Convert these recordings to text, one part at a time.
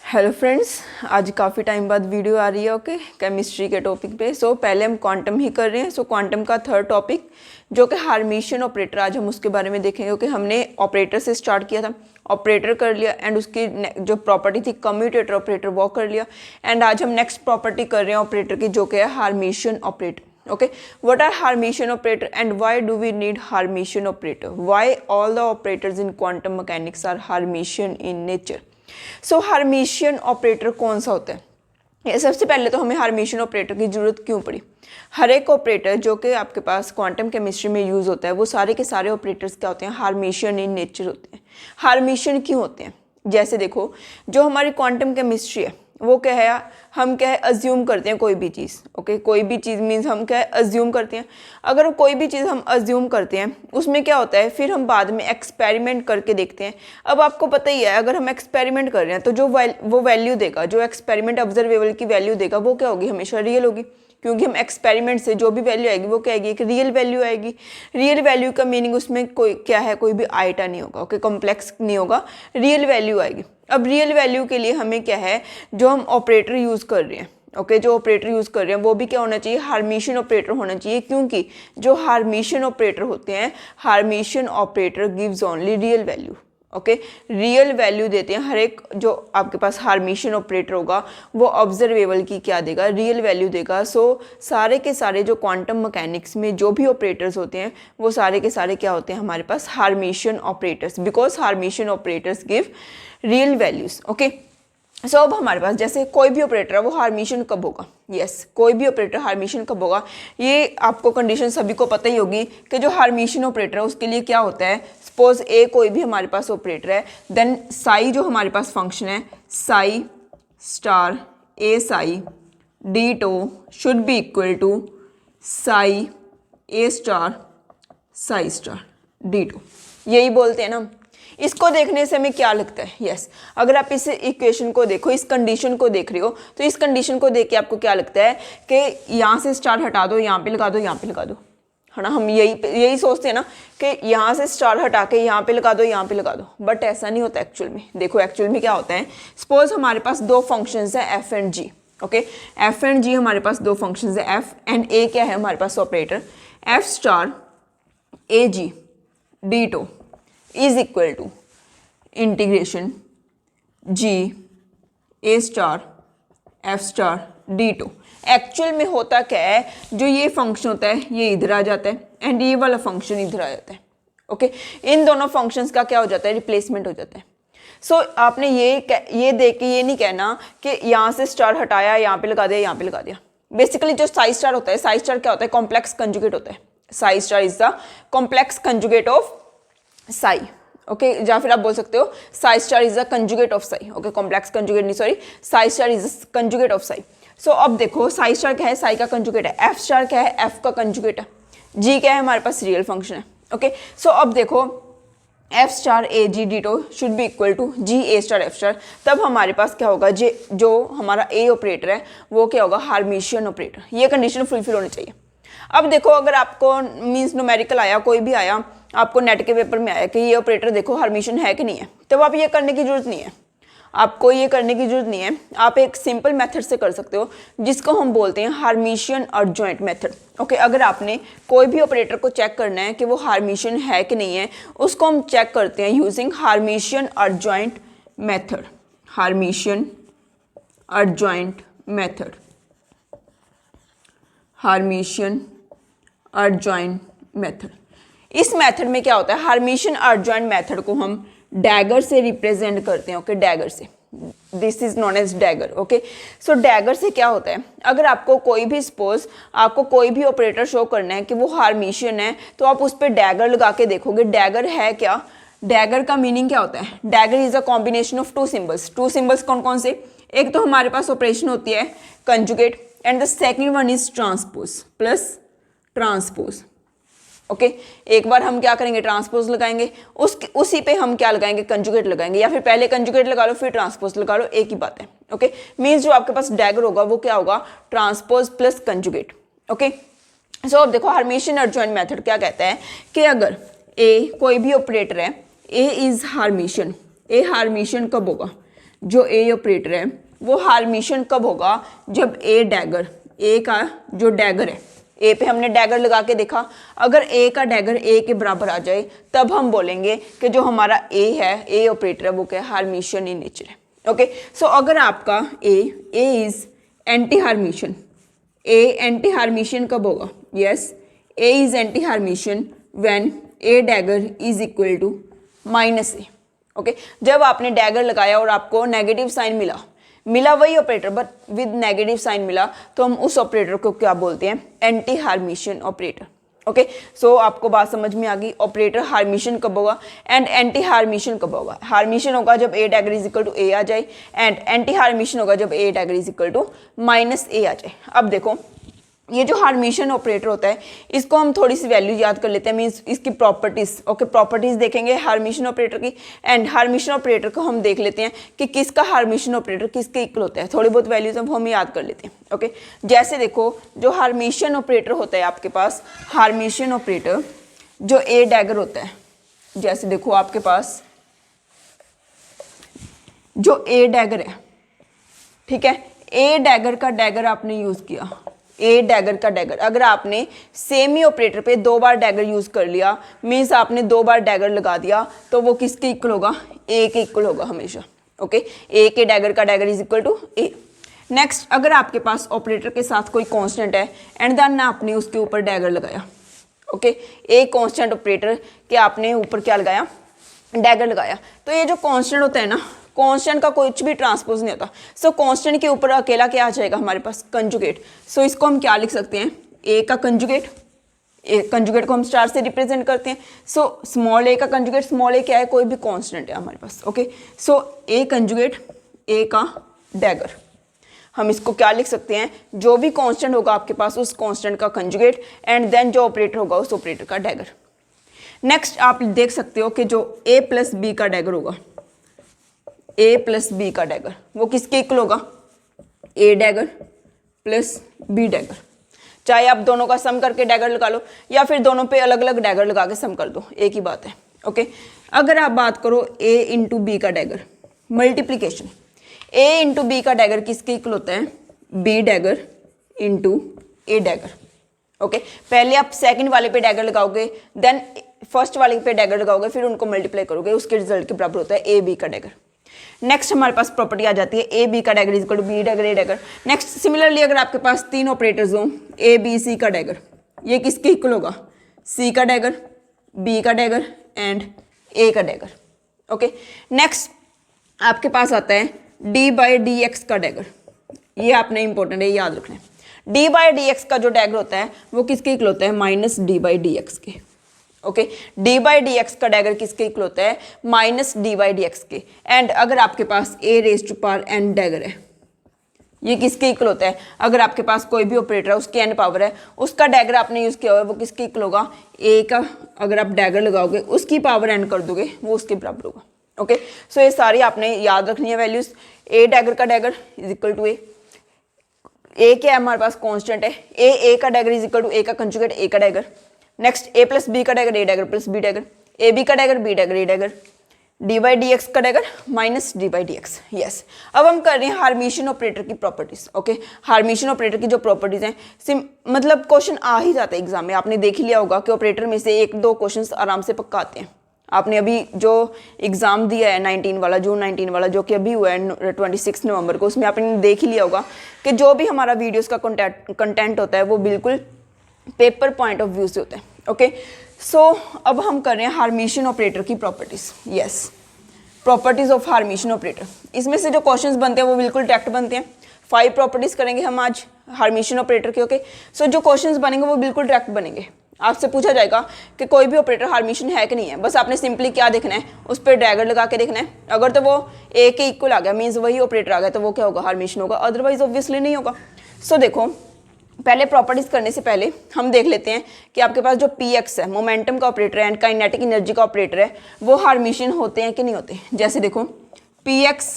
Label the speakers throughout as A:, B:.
A: Hello friends, आज काफ़ी time बाद वीडियो आ रही है। ओके, केमिस्ट्री के टॉपिक पे। पहले हम क्वांटम ही कर रहे हैं। क्वांटम का थर्ड टॉपिक जो कि हार्मिशियन ऑपरेटर, आज हम उसके बारे में देखेंगे। ओके, हमने ऑपरेटर से स्टार्ट किया था, ऑपरेटर कर लिया एंड उसकी जो प्रॉपर्टी थी कम्यूटेटर ऑपरेटर वो कर लिया। एंड आज हम नेक्स्ट प्रॉपर्टी कर रहे हैं ऑपरेटर की जो कि है Hermitian operator. Okay, what are Hermitian operator and why do we need Hermitian operator? Why all the operators in quantum mechanics are Hermitian in nature? So Hermitian operator कौन सा होता है? ये सबसे पहले तो हमें Hermitian operator की जरूरत क्यों पड़ी? हर एक ऑपरेटर जो कि आपके पास क्वांटम केमिस्ट्री में यूज होता है वो सारे के सारे ऑपरेटर्स क्या होते हैं? Hermitian in nature होते हैं। Hermitian क्यों होते हैं? जैसे देखो, जो हमारी क्वांटम केमिस्ट्री है वो क्या है, हम क्या है अज्यूम करते हैं कोई भी चीज़। ओके, कोई भी चीज़ मीन्स हम क्या है अज्यूम करते हैं। अगर कोई भी चीज़ हम अज्यूम करते हैं उसमें क्या होता है, फिर हम बाद में एक्सपेरिमेंट करके देखते हैं। अब आपको पता ही है, अगर हम एक्सपेरिमेंट कर रहे हैं तो जो वो वैल्यू देगा, जो एक्सपेरिमेंट ऑब्जर्वेबल की वैल्यू देगा वो क्या होगी, हमेशा रियल होगी। क्योंकि हम एक्सपेरिमेंट से जो भी वैल्यू आएगी वो क्या आएगी, एक रियल वैल्यू आएगी। रियल वैल्यू का मीनिंग उसमें कोई क्या है, कोई भी आइटा नहीं होगा। ओके, कॉम्प्लेक्स नहीं होगा, रियल वैल्यू आएगी। अब रियल वैल्यू के लिए हमें क्या है, जो हम ऑपरेटर यूज़ कर रहे हैं, ओके, जो ऑपरेटर यूज़ कर रहे हैं वो भी क्या होना चाहिए, हार्मिशियन ऑपरेटर होना चाहिए। क्योंकि जो हार्मिशियन ऑपरेटर होते हैं, Hermitian operator gives only real value. Okay, real value देते हैं। हर एक जो आपके पास हार्मिशियन ऑपरेटर होगा वो ऑब्जर्वेबल की क्या देगा, रियल वैल्यू देगा। सारे के सारे जो क्वांटम मैकेनिक्स में जो भी ऑपरेटर्स होते हैं वो सारे के सारे क्या होते हैं हमारे पास, Hermitian operators, because Hermitian operators give real values. Okay, अब हमारे पास जैसे कोई भी ऑपरेटर है वो हार्मिशियन कब होगा, कोई भी ऑपरेटर हार्मिशियन कब होगा, ये आपको कंडीशन सभी को पता ही होगी कि जो हार्मिशियन ऑपरेटर है उसके लिए क्या होता है। सपोज ए कोई भी हमारे पास ऑपरेटर है, देन साई जो हमारे पास फंक्शन है, psi star A psi d tau should be equal to psi A star d tau, यही बोलते हैं ना। इसको देखने से हमें क्या लगता है, अगर आप इस इक्वेशन को देखो, इस कंडीशन को देख रहे हो, तो इस कंडीशन को देख के आपको क्या लगता है कि यहाँ से स्टार हटा दो, यहाँ पे लगा दो, यहाँ पे लगा दो, है ना। हम यही सोचते हैं ना कि यहाँ से स्टार हटा के यहाँ पे लगा दो, यहाँ पे लगा दो, बट ऐसा नहीं होता एक्चुअल में। देखो एक्चुअल में क्या होता है, सपोज हमारे पास दो फंक्शंस हैं F and G. Okay, F and G हमारे पास दो फंक्शंस है, एफ एंड ए क्या है हमारे पास operator, F star A G D tau is equal to integration G A star F star D tau. Actual में होता क्या है, जो ये फंक्शन होता है ये इधर आ जाता है एंड ये वाला फंक्शन इधर आ जाता है। ओके, इन दोनों फंक्शंस का क्या हो जाता है, रिप्लेसमेंट हो जाता है। आपने ये देख के ये नहीं कहना कि यहाँ से स्टार हटाया, यहाँ पे लगा दिया, यहाँ पे लगा दिया। बेसिकली जो साई स्टार होता है, साई स्टार क्या होता है, कॉम्प्लेक्स कंजुगेट होता है। Psi star is the complex conjugate of psi. Okay, या फिर आप बोल सकते हो psi star is the conjugate of psi. Okay, complex conjugate नहीं, sorry, psi star is the conjugate of psi. अब देखो साई स्टार क्या है, साई का कंजुगेट है, एफ स्टार क्या है, एफ का कंजुगेट है, जी क्या है हमारे पास रियल फंक्शन है। ओके, अब देखो F star A G D tau should be equal to ji A star F star, तब हमारे पास क्या होगा, जो हमारा ए ऑपरेटर है वो क्या होगा, हार्मिशियन ऑपरेटर। ये कंडीशन फुलफिल होनी चाहिए। अब देखो, अगर आपको मीन्स न्यूमेरिकल आया, कोई भी आया, आपको नेट के पेपर में आया कि ये ऑपरेटर देखो हार्मिशियन है कि नहीं है, तब आप ये करने की जरूरत नहीं है, आपको ये करने की जरूरत नहीं है। आप एक सिंपल मेथड से कर सकते हो जिसको हम बोलते हैं हार्मिशियन अर्जॉइंट मेथड। ओके, अगर आपने कोई भी ऑपरेटर को चेक करना है कि वो हार्मिशियन है कि नहीं है, उसको हम चेक करते हैं using Hermitian adjoint method. Hermitian adjoint method, Hermitian adjoint method. इस मेथड में क्या होता है, हार्मिशियन अर्जॉइंट मेथड को हम डैगर से रिप्रेजेंट करते हैं। ओके, डैगर से, this is known as dagger. Okay, dagger से क्या होता है, अगर आपको कोई भी सपोज आपको कोई भी ऑपरेटर शो करना है कि वो हार्मिशियन है, तो आप उस पर डैगर लगा के देखोगे डैगर है क्या। डैगर का मीनिंग क्या होता है, dagger is a combination of to symbols. To symbols कौन कौन से, एक तो हमारे पास ऑपरेशन होती है conjugate and the second one is transpose plus transpose. Okay, एक बार हम क्या करेंगे, ट्रांसपोज लगाएंगे, उसी पे हम क्या लगाएंगे, कंजुगेट लगाएंगे, या फिर पहले कंजुगेट लगा लो फिर ट्रांसपोज लगा लो, एक ही बात है। ओके, मीन्स जो आपके पास डैगर होगा वो क्या होगा, ट्रांसपोज प्लस कंजुगेट। ओके, अब देखो हार्मिशियन अर्जॉइंट मेथड क्या कहता है कि अगर ए कोई भी ऑपरेटर है, ए इज हार्मिशियन, ए हार्मिशियन कब होगा, जो ए ऑपरेटर है वो हार्मिशन कब होगा, जब ए डैगर, ए का जो डैगर है, ए पे हमने डैगर लगा के देखा, अगर ए का डैगर ए के बराबर आ जाए तब हम बोलेंगे कि जो हमारा ए है, ए ऑपरेटर है, वो क्या है, हार्मिशन इन नेचर है। ओके, सो अगर आपका A is anti Hermitian, A anti Hermitian कब होगा, yes, A is anti Hermitian when A dagger is equal to minus A. Okay, जब आपने डैगर लगाया और आपको नेगेटिव साइन मिला वही operator but with negative sign मिला, तो हम उस ऑपरेटर को क्या बोलते हैं, anti hermitian operator. Okay, so आपको बात समझ में आ गई, ऑपरेटर हार्मिशन कब होगा एंड एंटी हार्मिशन कब होगा। हार्मिशन होगा जब A dagger is equal to A आ जाए, एंड एंटी हार्मिशन होगा जब A dagger is equal to minus A आ जाए। अब देखो, ये जो हार्मिशन ऑपरेटर होता है इसको हम थोड़ी सी वैल्यू याद कर लेते हैं, मीन्स इसकी प्रॉपर्टीज। ओके, प्रॉपर्टीज देखेंगे हार्मिशन ऑपरेटर की, एंड हार्मिशन ऑपरेटर को हम देख लेते हैं कि किसका हार्मिशन ऑपरेटर किसके इक्वल होता है। थोड़ी बहुत वैल्यूज हम याद कर लेते हैं। ओके, जैसे देखो, जो हार्मिशन ऑपरेटर होता है आपके पास, हार्मिशन ऑपरेटर जो ए डैगर होता है, जैसे देखो आपके पास जो ए डैगर है, ठीक है, ए डैगर का डैगर आपने यूज किया, ए डैगर का डैगर, अगर आपने सेम ही ऑपरेटर पे 2 बार डैगर यूज कर लिया, मीन्स आपने 2 बार डैगर लगा दिया, तो वो किसके इक्वल होगा, ए के इक्वल होगा हमेशा। ओके, ए के डैगर का dagger is equal to A. Next, अगर आपके पास ऑपरेटर के साथ कोई कांस्टेंट है एंड देन आपने उसके ऊपर डैगर लगाया, ओके, ए कांस्टेंट ऑपरेटर के आपने ऊपर क्या लगाया, डैगर लगाया, तो ये जो कांस्टेंट होता है ना, कांस्टेंट का कुछ भी ट्रांसपोज नहीं होता। सो कांस्टेंट के ऊपर अकेला क्या आ जाएगा हमारे पास, कंजुगेट। सो इसको हम क्या लिख सकते हैं, ए का कंजुगेट, ए कंजुगेट को हम स्टार से रिप्रेजेंट करते हैं। सो स्मॉल ए का कंजुगेट, स्मॉल ए क्या है, कोई भी कांस्टेंट है हमारे पास। Okay, so A conjugate A का डैगर, हम इसको क्या लिख सकते हैं, जो भी कांस्टेंट होगा आपके पास उस कांस्टेंट का कंजुगेट, एंड देन जो ऑपरेटर होगा उस ऑपरेटर का डैगर। नेक्स्ट आप देख सकते हो कि जो ए प्लस बी का डैगर होगा, ए प्लस बी का डैगर, वो किसके इक्वल होगा, ए डैगर प्लस बी डैगर। चाहे आप दोनों का सम करके डैगर लगा लो या फिर दोनों पे अलग अलग डैगर लगा के सम कर दो, एक ही बात है। ओके, अगर आप बात करो ए इंटू बी का डैगर, मल्टीप्लीकेशन, ए इंटू बी का डैगर किसके इक्वल होता है, बी डैगर इंटू ए डैगर। ओके, पहले आप सेकंड वाले पे डैगर लगाओगे, देन फर्स्ट वाले पे डैगर लगाओगे, फिर उनको मल्टीप्लाई करोगे, उसके रिजल्ट के बराबर होता है ए बी का डैगर। नेक्स्ट हमारे पास प्रॉपर्टी आ जाती है ए बी का dagger is equal to B dagger A dagger. Next similarly अगर आपके पास 3 ऑपरेटर्स हों, ए बी सी का डैगर, ये किसके इक्वल होगा, सी का डैगर, बी का डैगर एंड ए का डैगर। ओके, नेक्स्ट आपके पास आता है डी बाई डी एक्स का डैगर, ये आपने इंपॉर्टेंट है, याद रखना है। डी बाई डी एक्स का जो डैगर होता है वो किसके इक्वल होता है, minus D by D X के। Okay, D by D X का डैगर किसके इक्वल होता है, minus D by D X के। एंड अगर आपके पास A raise to power N dagger है, ये किसके इक्वल होता है, अगर आपके पास कोई भी ऑपरेटर है उसकी एन पावर है, उसका डैगर आपने यूज किया हुआ है, वो किसके इक्वल होगा, ए का अगर आप डैगर लगाओगे उसकी पावर एन कर दोगे, वो उसके बराबर होगा। ओके, सो ये सारी आपने याद रखनी है वैल्यूज। ए डैगर का dagger is equal to A क्या है हमारे पास कांस्टेंट है, ए का dagger is equal to A का कंजुगेट ए का dagger. Next A plus B का dagger A dagger plus B dagger, A B का dagger B dagger A dagger, D by D X का dagger minus D by D X. Yes, अब हम कर रहे हैं Hermitian operator की properties. Okay, हार्मिशन operator की जो प्रॉपर्टीज हैं, मतलब क्वेश्चन आ ही जाता है एग्जाम में, आपने देख ही लिया होगा कि ऑपरेटर में से 1-2 क्वेश्चन आराम से पक्का आते हैं। आपने अभी जो एग्ज़ाम दिया है 19 वाला, जून 19 वाला, जो कि अभी हुआ है 26 नवंबर को, उसमें आपने देख ही लिया होगा कि जो भी हमारा वीडियोस का कंटेंट होता है वो बिल्कुल पेपर पॉइंट ऑफ व्यू से होता है। ओके, सो अब हम कर रहे हैं हार्मिशन ऑपरेटर की properties. Yes, properties of Hermitian operator, इसमें से जो क्वेश्चंस बनते हैं वो बिल्कुल डायरेक्ट बनते हैं। 5 प्रॉपर्टीज़ करेंगे हम आज हार्मिशन ऑपरेटर के। ओके, सो जो क्वेश्चंस बनेंगे वो बिल्कुल डायरेक्ट बनेंगे। आपसे पूछा जाएगा कि कोई भी ऑपरेटर हार्मिशन है कि नहीं है, बस आपने सिंपली क्या देखना है, उस पर डैगर लगा के देखना है। अगर तो वो ए के इक्वल आ गया, मीन्स वही ऑपरेटर आ गया, तो वो क्या होगा, हार्मिशन होगा, अदरवाइज ऑब्वियसली नहीं होगा। सो देखो, पहले प्रॉपर्टीज करने से पहले हम देख लेते हैं कि आपके पास जो पी एक्स है, मोमेंटम का ऑपरेटर है एंड काइनेटिक एनर्जी का ऑपरेटर है, वो हार्मिशन होते हैं कि नहीं होते। जैसे देखो, पी एक्स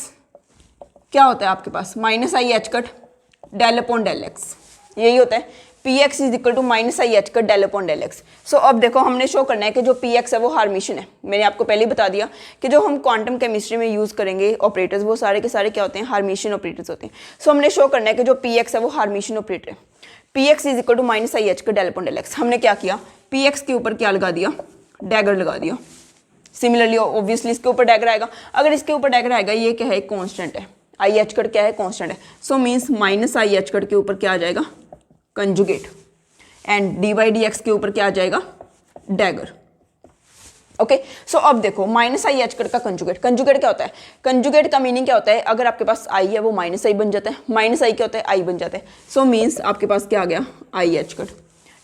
A: क्या होता है आपके पास, माइनस आई H cut del upon del X, यही होता है। P x is equal to minus I H का del upon del X. So अब देखो हमने शो करना है कि जो पी एक्स है वो हार्मिशन है। मैंने आपको पहले ही बता दिया कि जो हम क्वांटम केमिस्ट्री में यूज़ करेंगे ऑपरेटर्स वो सारे के सारे क्या होते हैं, हार्मिशन ऑपरेटर्स होते हैं। सो हमने शो करना है कि जो पी एक्स है वो हार्मिशन ऑपरेटर है। P x is equal to minus I H का डेल अपॉन डेल एक्स। हमने क्या किया, पी एक्स के ऊपर क्या लगा दिया, डैगर लगा दिया। सिमिलरली ऑब्वियसली इसके ऊपर डैगर आएगा। अगर इसके ऊपर डैगर आएगा, ये क्या है, कॉन्स्टेंट है, आई एच कट क्या है, कॉन्स्टेंट है। सो मीन्स माइनस आई एच कट के ऊपर क्या आ जाएगा, conjugate, and D by D X के ऊपर क्या आ जाएगा, डैगर। ओके सो अब देखो माइनस आई एच कट का कंजुगेट, कंजुगेट क्या होता है, कंजुगेट का मीनिंग क्या होता है, अगर आपके पास आई है वो माइनस आई बन जाता है, माइनस आई क्या होता है, आई बन जाता है। सो मीन्स आपके पास क्या आ गया, आई H cut.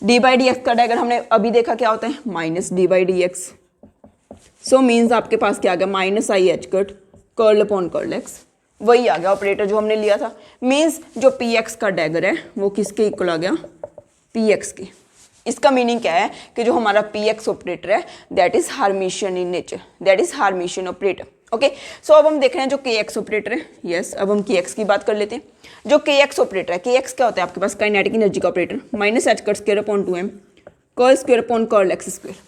A: D by D X का डैगर हमने अभी देखा क्या होता है, minus D by D x. So means आपके पास क्या आ गया, माइनस आई H cut curl upon curl x. वही आ गया ऑपरेटर जो हमने लिया था। मीन्स जो पी एक्स का डैगर है वो किसके इक्वल आ गया, पी एक्स के। इसका मीनिंग क्या है कि जो हमारा पी एक्स ऑपरेटर है that is Hermitian in nature, that is Hermitian operator. Okay so अब हम देख रहे हैं जो के एक्स ऑपरेटर है। यस अब हम के एक्स की बात कर लेते हैं। जो के एक्स ऑपरेटर है, के एक्स क्या होता है आपके पास, काइनेटिक एनर्जी का operator, minus h cut square upon 2m curl square upon curl x square.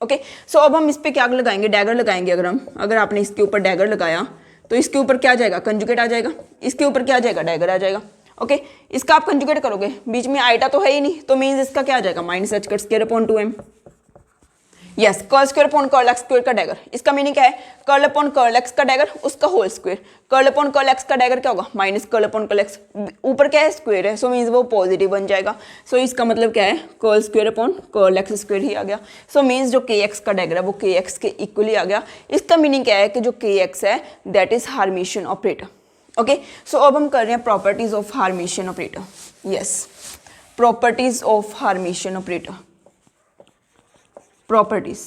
A: Okay so अब हम इस पे क्या लगाएंगे, डैगर लगाएंगे। अगर आपने इसके ऊपर डैगर लगाया तो इसके ऊपर क्या आ जाएगा, कंजुगेट आ जाएगा। इसके ऊपर क्या आ जाएगा, डैगर आ जाएगा। ओके इसका आप कंजुगेट करोगे, बीच में आइटा तो है ही नहीं, तो मीन्स इसका क्या आ जाएगा, minus h cut square upon 2m। Yes curl square upon curl x square का डैगर। इसका मीनिंग क्या है, कर्ल अपॉन कर्ल एक्स का डैगर उसका whole square. Curl upon curl x का डैगर क्या होगा, minus curl upon curl x, ऊपर क्या है, स्क्वायर है, सो मीन्स वो पॉजिटिव बन जाएगा। सो इसका मतलब क्या है, curl square upon curl x square ही आ गया। सो मीन्स जो के एक्स का डैगर है वो के एक्स के इक्वली आ गया। इसका मीनिंग क्या है कि जो के एक्स है that is Hermitian operator. Okay so अब हम कर रहे हैं properties of Hermitian operator. Yes properties of Hermitian operator. Properties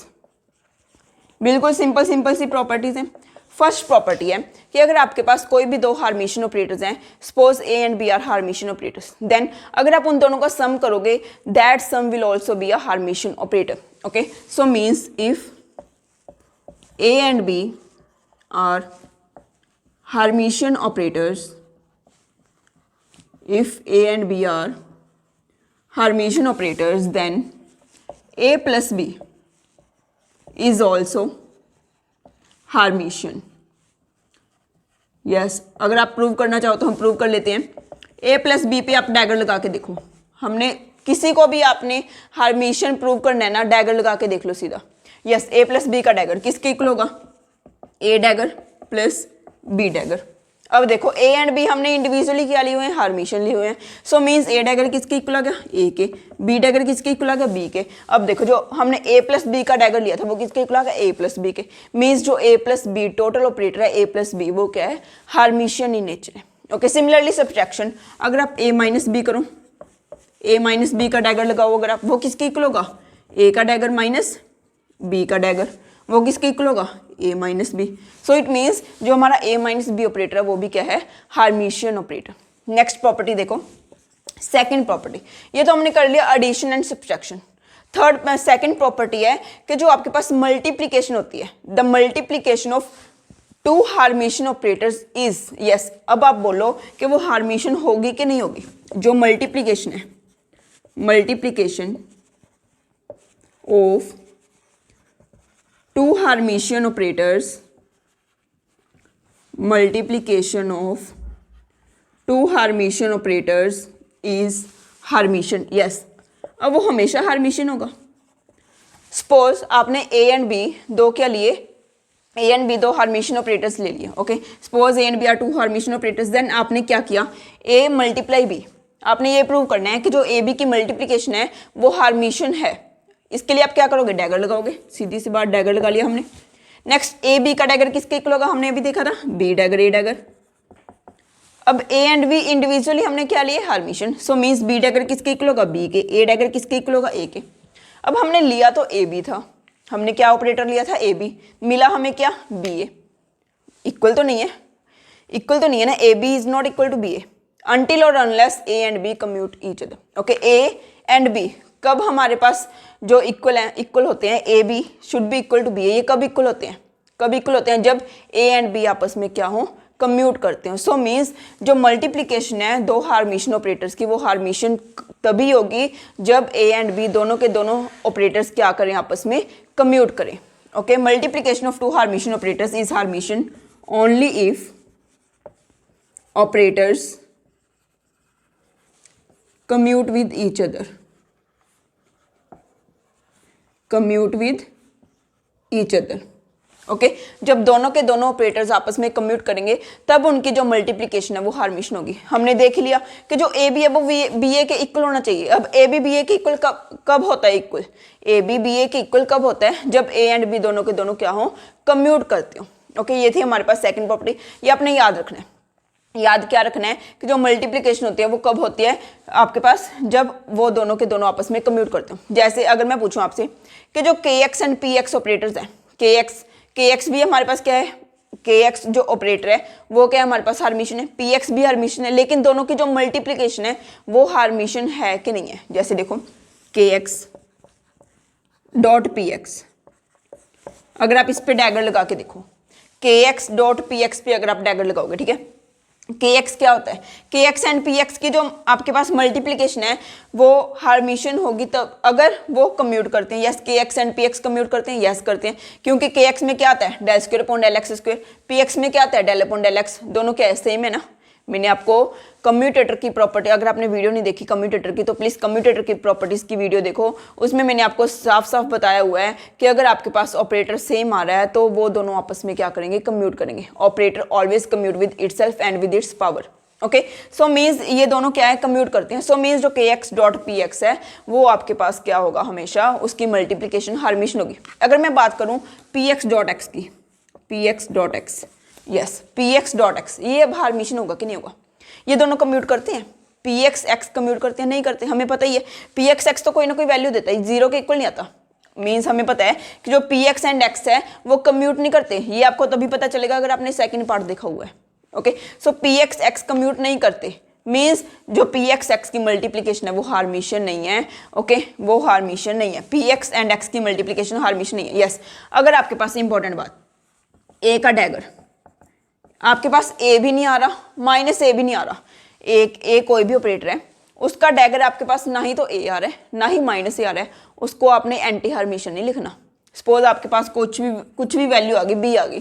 A: बिल्कुल सिंपल सी प्रॉपर्टीज हैं। फर्स्ट प्रॉपर्टी है कि अगर आपके पास कोई भी दो हार्मिशियन ऑपरेटर्स हैं, suppose A and B are Hermitian operators, then अगर आप उन दोनों का सम करोगे that sum will also be a Hermitian operator. Okay so means if A and B are Hermitian operators, if A and B are Hermitian operators, then A plus B is also Hermitian. Yes, अगर आप prove करना चाहो तो हम prove कर लेते हैं। A plus B पे आप डैगर लगा के देखो। हमने किसी को भी आपने हार्मिशियन प्रूव करना है ना, डैगर लगा के देख लो सीधा। यस A प्लस बी का डैगर किसके इक्वल होगा, A dagger plus B dagger. अब देखो ए एंड बी हमने इंडिविजुअली क्या लिए हुए हैं, हार्मिशियन लिए हुए हैं। सो मीन्स ए डैगर किसके इक्वल आ गया, ए के, बी डैगर किसके इक्वल आ गया, बी के। अब देखो जो हमने ए प्लस बी का डैगर लिया था वो किसके इक्वल आ गया, ए प्लस बी के। मीन्स जो A plus B total operator है ए प्लस बी वो क्या है, हार्मिशियन इन नेचर है। ओके सिमिलरली सब्ट्रैक्शन, अगर आप ए माइनस बी करो, ए माइनस बी का डैगर लगाओ अगर आप, वो किसके इक्वल होगा, ए का डैगर माइनस बी का डैगर, वो किसके इक्वल होगा, A minus B. So it means जो हमारा ए माइनस बी ऑपरेटर है वो भी क्या है, हार्मिशियन ऑपरेटर। नेक्स्ट प्रॉपर्टी देखो, सेकंड प्रॉपर्टी, ये तो हमने कर लिया addition and subtraction. Second property है कि जो आपके पास मल्टीप्लीकेशन होती है, the multiplication of two Hermitian operators is, yes अब आप बोलो कि वो हार्मिशियन होगी कि नहीं होगी। जो मल्टीप्लीकेशन है, multiplication of two Hermitian operators, multiplication of two Hermitian operators is Hermitian. Yes, अब वो हमेशा हार्मिशियन होगा। सपोज आपने ए एंड बी दो क्या लिए, ए एंड बी दो हार्मिशियन ऑपरेटर्स ले लिए। Okay suppose A and B are two Hermitian operators, then आपने क्या किया, ए मल्टीप्लाई बी। आपने ये प्रूव करना है कि जो ए बी की मल्टीप्लीकेशन है वो हार्मिशियन है। इसके लिए आप क्या करोगे, डैगर लगाओगे, सीधी सी बात, डैगर लगा लिया हमने। नेक्स्ट ए बी का डैगर किसके इक्वल होगा, हमने अभी देखा था, बी डैगर ए डैगर। अब ए एंड बी इंडिविजुअली हमने क्या लिए, हार्मिशियन। सो मीन्स बी डैगर किसके इक्वल होगा, बी के, ए डैगर किसके इक्वल होगा, ए के। अब हमने लिया तो ए बी था, हमने क्या ऑपरेटर लिया था, ए बी, मिला हमें क्या, बी ए। इक्वल तो नहीं है, इक्वल तो नहीं है ना, A B is not equal to B A until और unless A and B commute each other. Okay A and B कब हमारे पास जो इक्वल हैं, इक्वल होते हैं, A B should be equal to B A. ये कब इक्वल होते हैं, कब इक्वल होते हैं, जब ए एंड बी आपस में क्या हो, कम्यूट करते हैं। सो मीन्स जो मल्टीप्लिकेशन है दो हार्मिशन ऑपरेटर्स की, वो हार्मिशन तभी होगी जब ए एंड बी दोनों के दोनों ऑपरेटर्स क्या करें, आपस में कम्यूट करें। Okay, multiplication of two Hermitian operators is Hermitian only if operators commute with each other, commute with each other। Okay, जब दोनों के दोनों ऑपरेटर्स आपस में कम्यूट करेंगे तब उनकी जो मल्टीप्लिकेशन है वो हार्मिशन होगी। हमने देख लिया कि जो ए बी है वो बी ए के इक्वल होना चाहिए। अब ए बी ए के इक्वल कब होता है, इक्वल ए बी ए के इक्वल कब होता है, जब ए एंड बी दोनों के दोनों क्या हो, कम्यूट करते हो। ओके, ये थी हमारे पास सेकंड प्रॉपर्टी। ये आपने याद रखना है, याद क्या रखना है कि जो मल्टीप्लिकेशन होती है वो कब होती है आपके पास, जब वो दोनों के दोनों आपस में कम्यूट करते हो। जैसे अगर मैं पूछूं आपसे कि जो K x and P x operators हैं, के एक्स भी हमारे पास क्या है, के एक्स जो ऑपरेटर है वो क्या है हमारे पास, हार्मिशन है। पी एक्स भी हार्मिशन है, लेकिन दोनों की जो मल्टीप्लिकेशन है वो हार्मिशन है कि नहीं है। जैसे देखो के एक्स डॉट पी एक्स, अगर आप इस पे डैगर लगा के देखो, के एक्स डॉट पी एक्स पे अगर आप डैगर लगाओगे, ठीक है, के एक्स क्या होता है, के एक्स एंड पी एक्स की जो आपके पास मल्टीप्लिकेशन है वो हार्मिशन होगी तब अगर वो कम्यूट करते हैं। यस, के x and P x commute करते हैं, यस करते हैं, क्योंकि के एक्स में क्या आता है, del square upon del x square, P x में क्या आता है, डेल अपॉन डेल एक्स, दोनों क्या है, सेम है ना। मैंने आपको कम्यूटेटर की प्रॉपर्टी, अगर आपने वीडियो नहीं देखी कम्यूटेटर की तो प्लीज़ कम्यूटेटर की प्रॉपर्टीज़ की वीडियो देखो, उसमें मैंने आपको साफ साफ बताया हुआ है कि अगर आपके पास ऑपरेटर सेम आ रहा है तो वो दोनों आपस में क्या करेंगे, कम्यूट करेंगे। Operator always commute with itself and with its power. Okay, so means ये दोनों क्या है, कम्यूट करते हैं। सो मीन्स जो K x dot P x है वो आपके पास क्या होगा, हमेशा उसकी मल्टीप्लीकेशन हार्मिशन होगी। अगर मैं बात करूँ पी एक्स डॉट एक्स की, P x dot x, yes P x dot x, ये अब हार्मिशन होगा कि नहीं होगा, ये दोनों कम्यूट करते हैं, पी एक्स एक्स कम्यूट करते हैं, नहीं करते, हमें पता ही है। पी एक्स एक्स तो कोई ना कोई वैल्यू देता है, जीरो के इक्वल नहीं आता। मीन्स हमें पता है कि जो पी एक्स एंड एक्स है वो कम्यूट नहीं करते, ये आपको तभी पता चलेगा अगर आपने सेकंड पार्ट देखा हुआ है। ओके, सो पी एक्स एक्स कम्यूट नहीं करते, मीन्स जो पी एक्स एक्स की मल्टीप्लीकेशन है वो हार्मिशन नहीं है। ओके, वो हार्मिशन नहीं है, पी एक्स एंड एक्स की मल्टीप्लीकेशन हार्मिशन नहीं है। यस, अगर आपके पास इंपॉर्टेंट बात, ए का डैगर आपके पास ए भी नहीं आ रहा, माइनस ए भी नहीं आ रहा, एक ए कोई भी ऑपरेटर है उसका डैगर आपके पास ना ही तो ए आ रहा है ना ही माइनस ए आ रहा है, उसको आपने एंटी हार्मिशन नहीं लिखना। सपोज आपके पास कुछ भी वैल्यू आ गई, बी आ गई,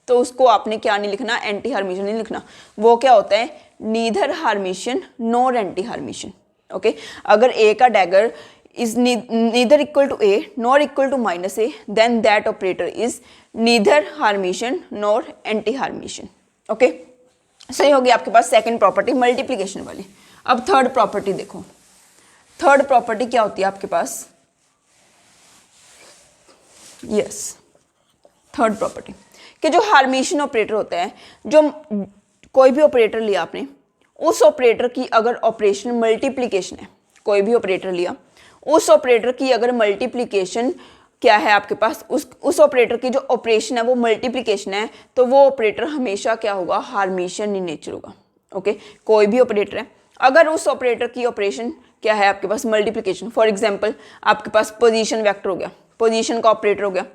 A: तो उसको आपने क्या नहीं लिखना, एंटी हार्मिशन नहीं लिखना। वो क्या होता है, neither हार्मिशन nor anti Hermitian. Okay, अगर ए का dagger is neither equal to a nor equal to minus a, then that operator is neither Hermitian nor anti-Hermitian। Okay, so ये होगी आपके पास सेकंड प्रॉपर्टी मल्टीप्लिकेशन वाली। अब थर्ड प्रॉपर्टी देखो, third property क्या होती है आपके पास, यस थर्ड प्रॉपर्टी कि जो हार्मिशन ऑपरेटर होता है, जो कोई भी ऑपरेटर लिया आपने, उस ऑपरेटर की अगर ऑपरेशन मल्टीप्लिकेशन है, कोई भी ऑपरेटर लिया, उस ऑपरेटर की अगर मल्टीप्लिकेशन क्या है आपके पास, उस ऑपरेटर की जो ऑपरेशन है वो मल्टीप्लिकेशन है, तो वो ऑपरेटर हमेशा क्या होगा, हार्मिशन इन नेचर होगा। ओके, कोई भी ऑपरेटर है, अगर उस ऑपरेटर की ऑपरेशन क्या है आपके पास, मल्टीप्लिकेशन, फॉर एग्जांपल आपके पास पोजीशन वेक्टर हो गया, पोजीशन का ऑपरेटर हो गया।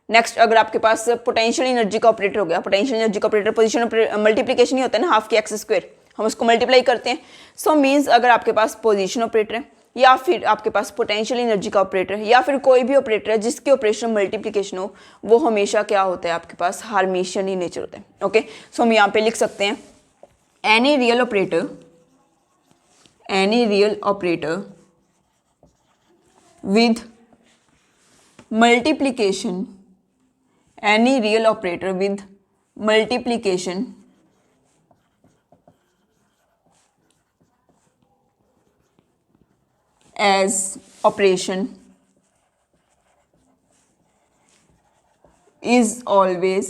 A: नेक्स्ट अगर आपके पास पोटेंशियल एनर्जी का ऑपरेटर हो गया, पोटेंशियल एनर्जी का ऑपरेटर, पोजीशन मल्टीप्लिकेशन ही होता है ना, हाफ के एक्स स्क्वायर, हम उसको मल्टीप्लाई करते हैं। सो मीन्स अगर आपके पास पोजीशन ऑपरेटर है या फिर आपके पास पोटेंशियल एनर्जी का ऑपरेटर है या फिर कोई भी ऑपरेटर है जिसकी ऑपरेशन मल्टीप्लिकेशन हो, वो हमेशा क्या होता है आपके पास, हार्मिशन इन नेचर होता है। ओके, सो हम यहाँ पे लिख सकते हैं any real operator, any real operator with multiplication, any real operator with multiplication as operation is always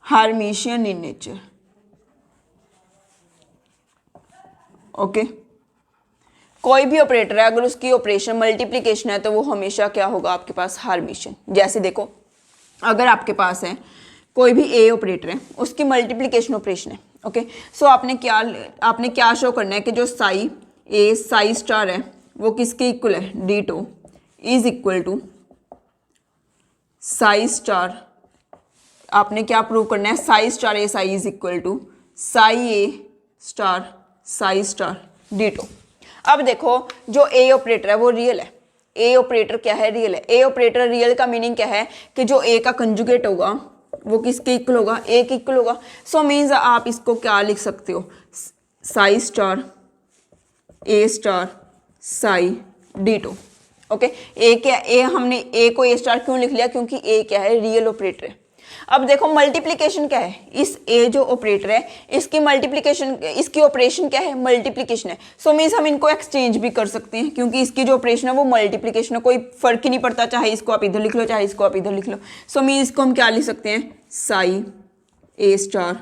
A: Hermitian in nature। Okay, कोई भी ऑपरेटर है अगर उसकी ऑपरेशन मल्टीप्लिकेशन है तो वो हमेशा क्या होगा आपके पास, हार्मिशन। जैसे देखो अगर आपके पास है कोई भी ए ऑपरेटर है, उसकी मल्टीप्लिकेशन ऑपरेशन है। ओके, सो आपने क्या शो करना है कि जो साई ए साई स्टार है वो किसके इक्वल है, D two is equal to psi star आपने क्या प्रूव करना है, psi star A psi is equal to psi A star psi star d tau. अब देखो जो ए ऑपरेटर है वो रियल है, ए ऑपरेटर क्या है, रियल है। ए ऑपरेटर रियल का मीनिंग क्या है कि जो ए का कंजुगेट होगा वो किसके इक्वल होगा, ए के इक्वल होगा। सो मीन्स आप इसको क्या लिख सकते हो, साई स्टार ए स्टार साई डीटो। ओके, ए क्या, ए हमने ए को ए स्टार क्यों लिख लिया, क्योंकि ए क्या है, रियल ऑपरेटर है। अब देखो मल्टीप्लिकेशन क्या है, इस ए जो ऑपरेटर है इसकी मल्टीप्लिकेशन, इसकी ऑपरेशन क्या है, मल्टीप्लिकेशन है। सो मीन्स हम इनको एक्सचेंज भी कर सकते हैं, क्योंकि इसकी जो ऑपरेशन है वो मल्टीप्लिकेशन है, कोई फर्क ही नहीं पड़ता, चाहे इसको आप इधर लिख लो चाहे इसको आप इधर लिख लो। सो मीन्स इसको हम क्या लिख सकते हैं, psi A star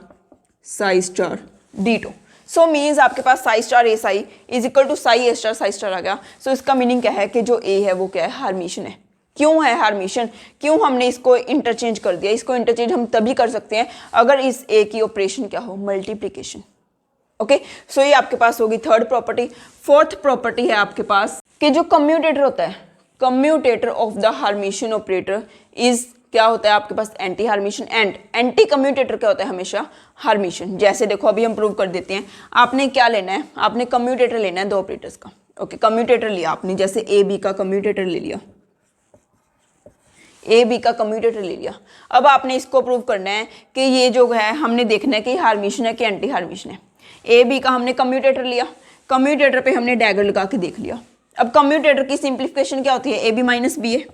A: psi star d tau. So means आपके पास psi star A psi is equal to psi A star psi star आ गया। सो इसका मीनिंग क्या है कि जो ए है वो क्या है, हार्मिशन है। क्यों है हार्मिशन, क्यों हमने इसको इंटरचेंज कर दिया, इसको इंटरचेंज हम तभी कर सकते हैं अगर इस ए की ऑपरेशन क्या हो, मल्टीप्लिकेशन। ओके, सो ये आपके पास होगी थर्ड प्रॉपर्टी। फोर्थ प्रॉपर्टी है आपके पास कि जो कम्यूटेटर होता है, commutator of the Hermitian operator is क्या होता है आपके पास, anti Hermitian. And anti commutator क्या होता है, हमेशा हार्मिशन। जैसे देखो अभी हम प्रूव कर देते हैं। आपने क्या लेना है, आपने कम्यूटेटर लेना है दो ऑपरेटर्स का। ओके, कम्यूटेटर लिया आपने, जैसे ए बी का कम्यूटेटर ले लिया, ए बी का कम्यूटेटर ले लिया। अब आपने इसको प्रूव करना है कि ये जो है हमने देखना है कि हार्मिशन है कि एंटी हार्मिशन है। ए बी का हमने कम्यूटेटर लिया, कम्यूटेटर पे हमने डैगर लगा के देख लिया। अब कम्यूटेटर की सिंप्लीफिकेशन क्या होती है, A B minus B A,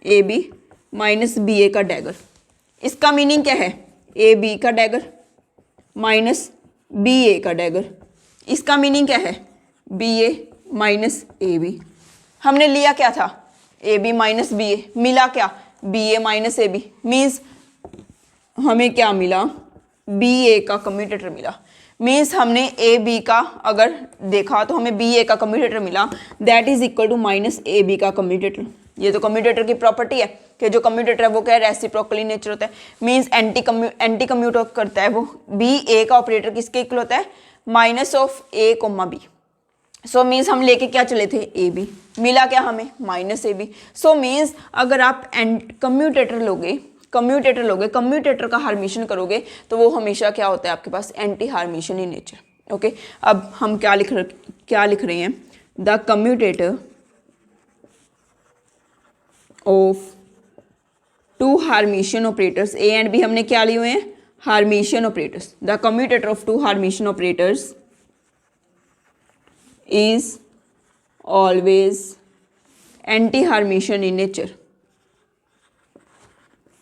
A: A B minus B A का डैगर। इसका मीनिंग क्या है, ए बी का डैगर माइनस बी ए का डैगर। इसका मीनिंग क्या है, B A minus A B. हमने लिया क्या था, A B minus B A, मिला क्या, B A minus A B. Means हमें क्या मिला, बी ए का कम्यूटेटर मिला। मीन्स हमने ए बी का अगर देखा तो हमें बी ए का कम्यूटेटर मिला, that is equal to minus A B का कम्यूटेटर। ये तो कम्यूटेटर की प्रॉपर्टी है कि जो कम्यूटेटर है वो क्या है, रेसिप्रोकली नेचर होता है। मीन्स एंटी कम्यूट करता है वो। बी ए का ऑपरेटर किसके इक्वल होता है, minus of A comma B. So means हम लेके क्या चले थे, ए बी, मिला क्या हमें, minus A B. So means अगर आप कम्यूटेटर लोगे, कम्यूटेटर का हार्मिशन करोगे तो वो हमेशा क्या होता है आपके पास, anti Hermitian in nature. Okay, अब हम क्या लिख रहे हैं, the commutator of two Hermitian operators, A and B हमने क्या लिए हुए हैं, Hermitian operators. The commutator of two Hermitian operators is always anti-Hermitian in nature,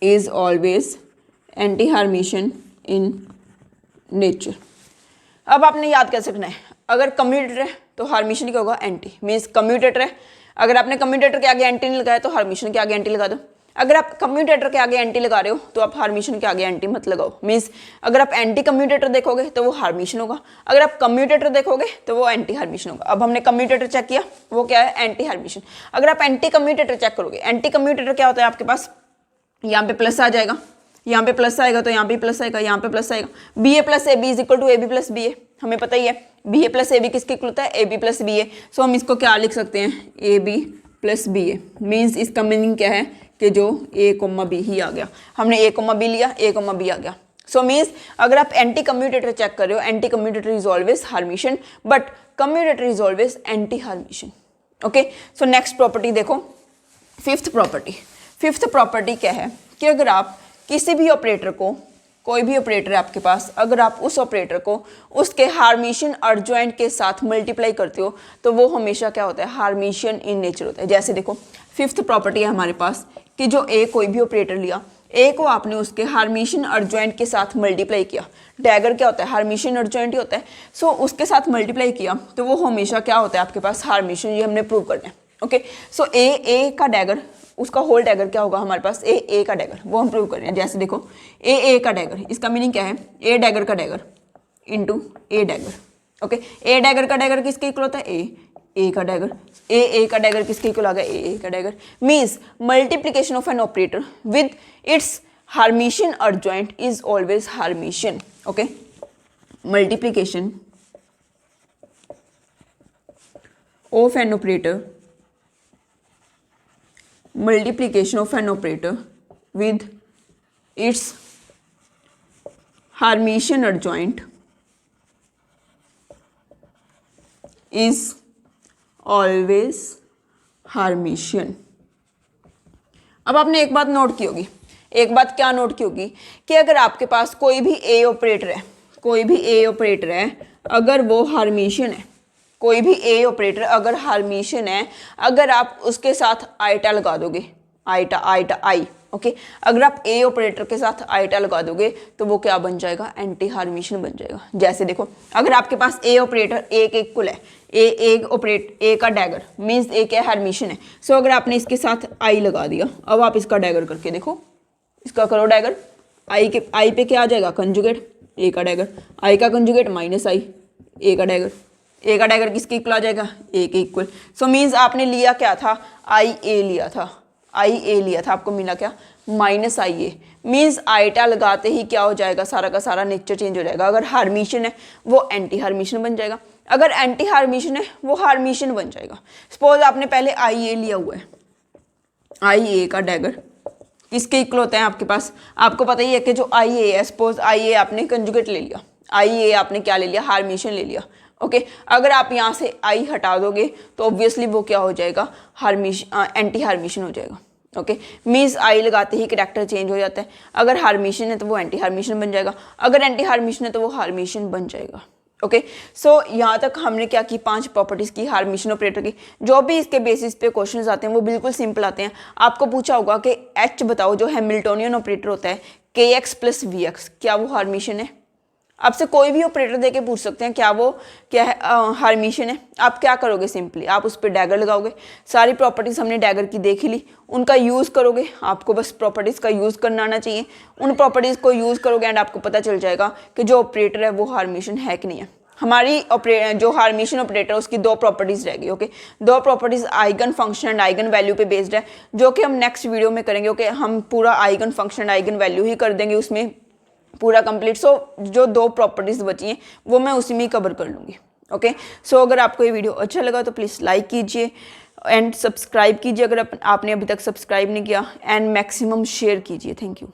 A: is always anti-Hermitian in nature। अब आपने याद कैसे रखना है, अगर कम्यूटेटर है तो हार्मिशन क्या होगा, एंटी। मीन्स कम्यूटेटर है, अगर आपने कम्यूटेटर के आगे एंटी नहीं लगाया तो हार्मिशन के आगे एंटी लगा दो। अगर आप कम्यूटेटर के आगे एंटी लगा रहे हो तो आप हार्मिशन के आगे एंटी मत लगाओ। मीन्स अगर आप एंटी कम्यूटेटर देखोगे तो वो हार्मिशन होगा, अगर आप कम्यूटेटर देखोगे तो वो एंटी हार्मिशन होगा। अब हमने कम्यूटेटर चेक किया, वो क्या है, एंटी हार्मिशन। अगर आप एंटी कम्यूटेटर चेक करोगे, एंटी कम्यूटेटर क्या होता है आपके पास, यहाँ पे प्लस आ जाएगा, यहाँ पे प्लस आएगा तो यहाँ पे प्लस आएगा, यहाँ पे प्लस आएगा। B A plus A B is equal to A B plus B A, हमें पता ही है B A plus A B किसके इक्वल होता है, A B plus B A. So हम इसको क्या लिख सकते हैं, A B plus B A. Means इसका मीनिंग क्या है कि जो ए कोमा बी ही आ गया, हमने ए कोमा बी लिया, ए कोमा बी आ गया। सो मीन्स अगर आप एंटी कम्यूटेटर चेक कर रहे हो, anti commutator is always Hermitian, but commutator is always anti Hermitian. Okay, so next property देखो, फिफ्थ प्रॉपर्टी क्या है कि अगर आप किसी भी ऑपरेटर को, कोई भी ऑपरेटर है आपके पास, अगर आप उस ऑपरेटर को उसके हार्मिशन अर्जॉइंट के साथ मल्टीप्लाई करते हो तो वो हमेशा क्या होता है, हार्मिशन इन नेचर होता है। जैसे देखो फिफ्थ प्रॉपर्टी है हमारे पास कि जो ए कोई भी ऑपरेटर लिया, ए को आपने उसके हार्मिशन अर्जॉइंट के साथ मल्टीप्लाई किया। डैगर क्या होता है, हार्मिशन अर्जॉइंट ही होता है। सो उसके साथ मल्टीप्लाई किया तो वो हमेशा क्या होता है आपके पास, हार्मिशन। ये हमने प्रूव करना है। ओके, सो ए का डैगर, उसका होल डैगर क्या होगा हमारे पास, ए का डैगर, वो हम प्रूव कर रहे हैं। जैसे देखो ए का डैगर, इसका मीनिंग क्या है, ए डैगर का डैगर इंटू ए डैगर। ओके, ए डैगर का डैगर किसके इक्वल होता है, ए का डैगर। ए का डैगर किसके इक्वल आ गया, ए का dagger. Means multiplication of an operator with its Hermitian adjoint is always Hermitian. Okay, multiplication of an operator, multiplication of an operator with its Hermitian adjoint is always Hermitian. अब आपने एक बात note की होगी, एक बात क्या नोट की होगी कि अगर आपके पास कोई भी ए ऑपरेटर है, कोई भी ए ऑपरेटर है, अगर वो हार्मिशियन है, कोई भी ए ऑपरेटर अगर हार्मिशियन है, अगर आप उसके साथ आइटा लगा दोगे, आइटा आइटा आई, ओके, अगर आप ए ऑपरेटर के साथ आइटा लगा दोगे तो वो क्या बन जाएगा, एंटी हार्मिशियन बन जाएगा। जैसे देखो, अगर आपके पास ए ऑपरेटर ए के इक्वल है, ए का डैगर मीन्स ए क्या हार्मिशियन है। सो अगर आपने इसके साथ आई लगा दिया, अब आप इसका डैगर करके देखो, इसका करो डैगर, आई पे क्या आ जाएगा, कंजुगेट ए का डैगर, आई का कंजुगेट माइनस आई, ए का डैगर किसके इक्वल आ जाएगा, ए के इक्वल। सो मीन्स आपने लिया क्या था, आई ए लिया था, आपको मिला क्या, माइनस आई ए। मीन्स आइटा लगाते ही क्या हो जाएगा, सारा का सारा नेचर चेंज हो जाएगा। अगर हार्मिशियन है वो एंटी हार्मिशियन बन जाएगा, अगर एंटी हार्मिशियन है वो हार्मिशियन बन जाएगा। सपोज आपने पहले आई ए लिया हुआ है, आई ए का डैगर किसके इक्वल होता है आपके पास, आपको पता ही है कि जो आई ए है, सपोज आई ए आपने कंजुगेट ले लिया, आई ए आपने क्या ले लिया, हार्मिशियन ले लिया, ओके। अगर आप यहाँ से आई हटा दोगे तो ऑब्वियसली वो क्या हो जाएगा, एंटी हार्मिशियन हो जाएगा, ओके। मीन्स आई लगाते ही कैरेक्टर चेंज हो जाता है। अगर हार्मिशियन है तो वो एंटी हार्मिशियन बन जाएगा, अगर एंटी हार्मिशियन है तो वो हार्मिशियन बन जाएगा, ओके। सो यहाँ तक हमने क्या की, 5 प्रॉपर्टीज की हार्मिशियन ऑपरेटर की। जो भी इसके बेसिस पे क्वेश्चंस आते हैं वो बिल्कुल सिंपल आते हैं। आपको पूछा होगा कि एच बताओ, जो हैमिल्टोनियन ऑपरेटर होता है के एक्स प्लस वी एक्स, क्या वो हार्मिशियन है। आपसे कोई भी ऑपरेटर देके पूछ सकते हैं क्या वो क्या है, हार्मिशियन है। आप क्या करोगे, सिंपली आप उस पर डैगर लगाओगे। सारी प्रॉपर्टीज हमने डैगर की देख ही ली, उनका यूज़ करोगे, आपको बस प्रॉपर्टीज़ का यूज़ करना आना चाहिए। उन प्रॉपर्टीज़ को यूज़ करोगे एंड आपको पता चल जाएगा कि जो ऑपरेटर है वो हार्मिशियन है कि नहीं है। हमारी जो हार्मिशियन ऑपरेटर है उसकी 2 प्रॉपर्टीज़ रहेगी, okay. 2 properties eigen function and eigen value पे बेस्ड है, जो कि हम नेक्स्ट वीडियो में करेंगे, ओके। हम पूरा आइगन फंक्शन आइगन वैल्यू ही कर देंगे उसमें पूरा कंप्लीट। सो जो 2 प्रॉपर्टीज बची हैं वो मैं उसी में कवर कर लूँगी, ओके। सो अगर आपको ये वीडियो अच्छा लगा तो प्लीज़ लाइक कीजिए एंड सब्सक्राइब कीजिए अगर आपने अभी तक सब्सक्राइब नहीं किया, एंड मैक्सिमम शेयर कीजिए। Thank you.